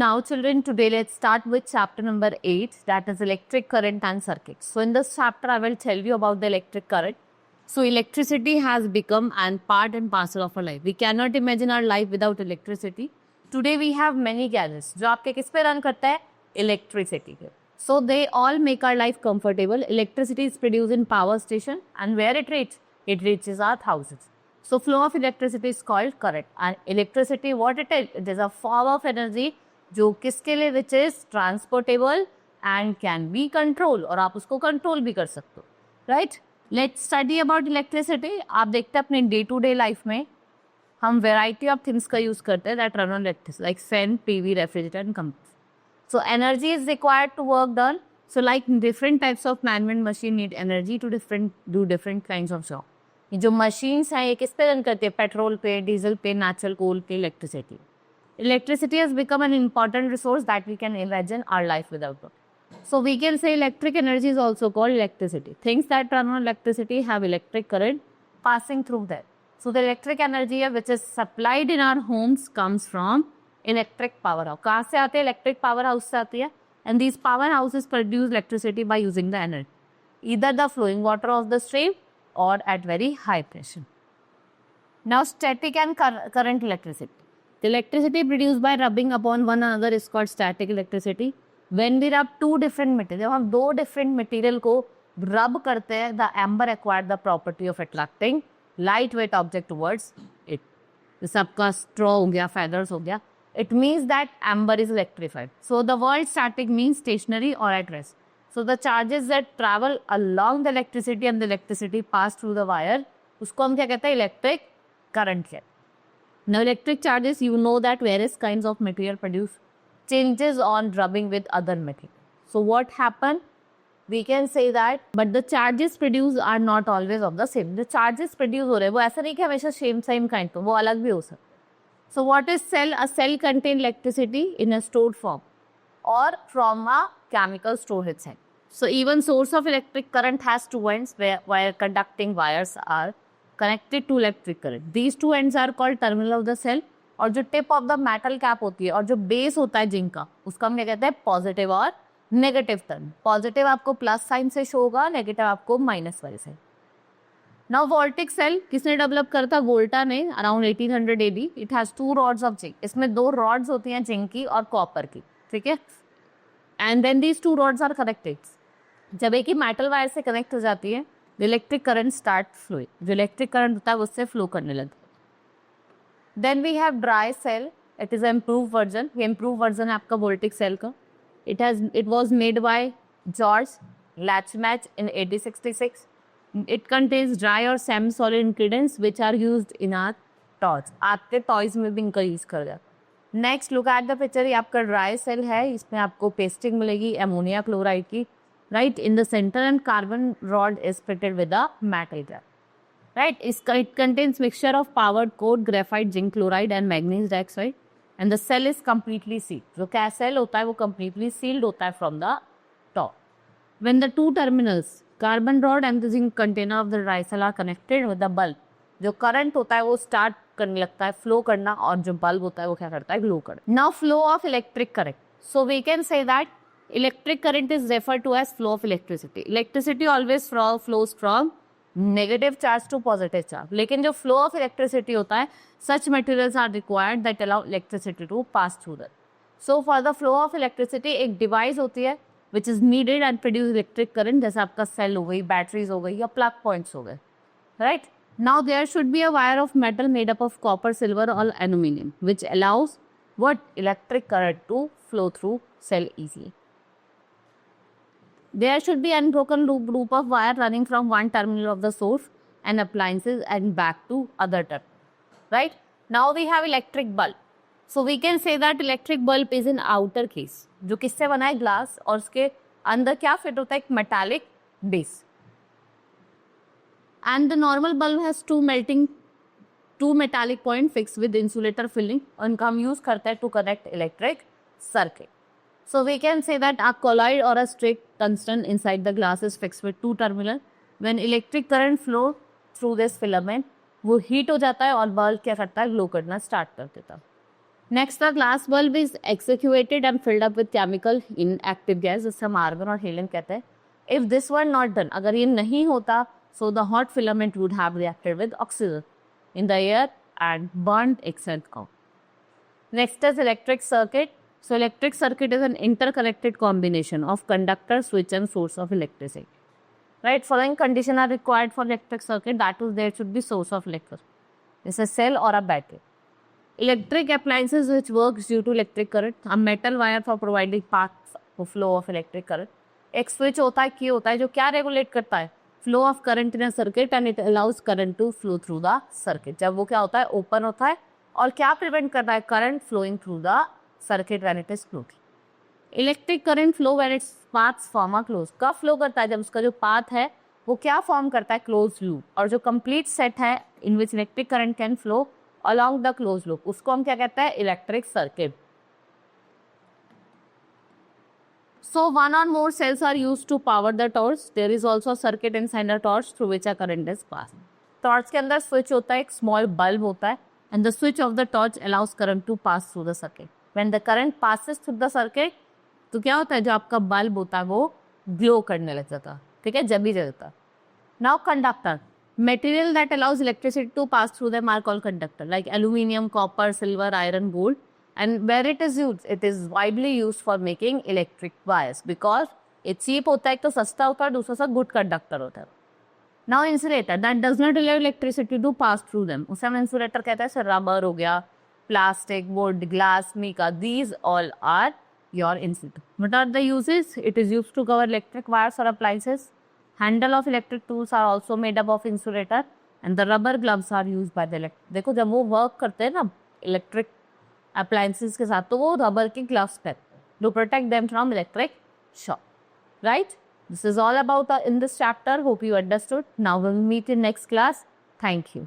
Now children, today let's start with chapter number 8, that is electric current and circuits. So in this chapter I will tell you about the electric current. So electricity has become an part and parcel of our life. We cannot imagine our life without electricity. Today we have many gadgets जो आपके किस पे run करता है? Electricity पे. So they all make our life comfortable. Electricity is produced in power station and where it reaches? It reaches our houses. So flow of electricity is called current. And electricity, what it is? It is a form of energy जो किसके लिए which is transportable and can be controlled और आप उसको control भी कर सकते हो, right? Let's study about electricity. आप देखते हैं अपने day to day life में हम variety of things का use करते हैं that run on electricity like fan, PV, refrigerator and compressor. So energy is required to work done. So like different types of man-made machine need energy to do different kinds of job. ये जो machines हैं ये किस पे run करती है? Petrol पे, diesel पे, नेचुरल कोल पे, electricity. Electricity has become an important resource that we can imagine our life without it. So we can say electric energy is also called electricity. Things that run on electricity have electric current passing through them. So the electric energy which is supplied in our homes comes from electric power house. कहाँ से आते हैं? Electric power house से आती है. And these power houses produce electricity by using the energy, either the flowing water of the stream or at very high pressure. Now static and current electricity. The electricity produced by rubbing upon one another is called static electricity. When we rub two different materials, जब हम दो different material को rub करते हैं, the amber acquired the property of attracting lightweight object towards it. जैसे आपका straw हो गया, feathers हो गया. It means that amber is electrified. So the word static means stationary or at rest. So the charges that travel along the electricity and the electricity pass through the wire, उसको हम क्या कहते हैं? Electric current कहते हैं. Now electric charges, you know that various kinds of material produce changes on rubbing with other material. So what happened? We can say that, but the charges produced are not always of the same. The charges produced हो रहे वो ऐसा नहीं कि हमेशा same kind तो वो अलग भी हो सकता. So what is cell? A cell contains electricity in a stored form or from a chemical storage cell. So even source of electric current has two ends where conducting wires are connected to electric current. These two ends are called terminal of the cell. और जो tip of the metal cap होती है और जो base होता है zinc का, उसका हम क्या कहते हैं? पॉजिटिव और नेगेटिव टर्म. पॉजिटिव आपको प्लस साइन से शो होगा, नेगेटिव आपको माइनस वाले से. नाउ वोल्टिक सेल किसने डेवलप करा था? वोल्टा ने, around 1800 AD. It has two rods of zinc. इसमें दो रॉड्स होती हैं जिंक की और कॉपर की, ठीक है. And then these two rods are connected. जब एक ही मेटल वायर से कनेक्ट हो जाती है, the electric current start flowing. जो electric current होता है वो उससे flow करने लगता है. Then we have dry cell. It is an improved version. ये improved version है आपका voltaic cell का. It was made by George Latchmatch in 1866. It contains dry or semi-solid ingredients which are used in our toys. आपके toys में भी इनका use कर जाता है. Next look at the picture. ये आपका dry cell है. इसमें आपको pasting मिलेगी ammonia chloride की. Right, in the center and carbon rod is fitted with a metal jar. Right, it contains mixture of powered coat, graphite, zinc chloride and manganese dioxide, and the cell is completely sealed. जो क्या cell होता है वो completely sealed होता है from the top. When the two terminals, carbon rod and the zinc container of the dry cell are connected with the bulb, जो current होता है वो start करने लगता है flow करना और जो bulb होता है वो क्या करता है? Glow करना. Now flow of electric current. So we can say that electric current is referred to as flow of electricity. Electricity always flows from negative charge to positive charge. लेकिन जो flow of electricity होता है, such materials are required that allow electricity to pass through them. So for the flow of electricity एक device होती है which is needed and produce electric current. जैसे आपका cell हो गई, batteries हो गई या plug points हो गए, right? Now there should be a wire of metal made up of copper, silver or aluminum which allows what? Electric current to flow through cell easily. There should be unbroken loop of wire running from one terminal of the source and appliances and back to other terminal. Right? Now we have electric bulb. So we can say that electric bulb is an outer case. जो किससे बना है? Glass. और उसके अंदर क्या fit होता है? एक metallic base. And the normal bulb has two metallic point fixed with insulator filling. उनका हम use करते हैं to connect electric circuit. So we can say that a colloid or a straight tungsten inside the glass is fixed with two terminal. When electric current flow through this filament, वो heat हो जाता है और bulb क्या करता है? Glow करना start कर देता है. Next, the glass bulb is executed and filled up with chemical inactive gas, जिसे हम argon और helium कहते हैं. If this were not done, अगर ये नहीं होता, so the hot filament would have reacted with oxygen in the air and burnt excess out. Next is electric circuit. So electric circuit is an interconnected combination of conductor, switch and source of electricity. Right, following conditions are required for electric circuit. That is, there should be source of electricity. It's a cell or a battery. Electric appliances which works due to electric current. A metal wire for providing path for flow of electric current. एक switch होता है, key होता है जो क्या regulate करता है? Flow of current in a circuit and it allows current to flow through the circuit. जब वो क्या होता है? Open होता है और क्या prevent करता है? Current flowing through the circuit when it is closed. Electric current flow when it's paths form a close. कब फ्लो करता है? जब उसका जो पाथ है वो क्या फॉर्म करता है? Close loop. और जो कंप्लीट सेट है in which electric current can flow along the close loop, उसको हम क्या कहते हैं? Electric circuit. So one or more cells are used to power the torch. There is also a circuit inside the torch through which a current is passed. Torch के अंदर switch होता है, एक small bulb होता है, and the switch of the torch allows current to pass through the circuit. When the current passes through the circuit, तो क्या होता है? जो आपका बल्ब होता है वो ग्लो करने लग जाता है. ठीक है, जब भी जलता. Now conductor, material that allows electricity to pass through them are called conductor, like aluminium, copper, silver, iron, gold. And where it is used, it is widely used for making electric wires because it cheap होता है, एक तो सस्ता होता है, दूसरा सा good conductor होता है. Now insulator that does not allow electricity to pass through them, उसे हम insulator कहते हैं. सर रबर हो गया, plastic, wood, glass, mica, these all are your insulator. What are the uses? It is used to cover electric wires or appliances. Handle of electric tools are also made up of insulator and the rubber gloves are used by the electric. देखो जब वो work करते हैं ना electric appliances के साथ, तो वो रबर के ग्लव्स पहनते हैं to protect them from electric shock. Right, this is all about in this chapter. Hope you understood. Now we will meet in next class. Thank you.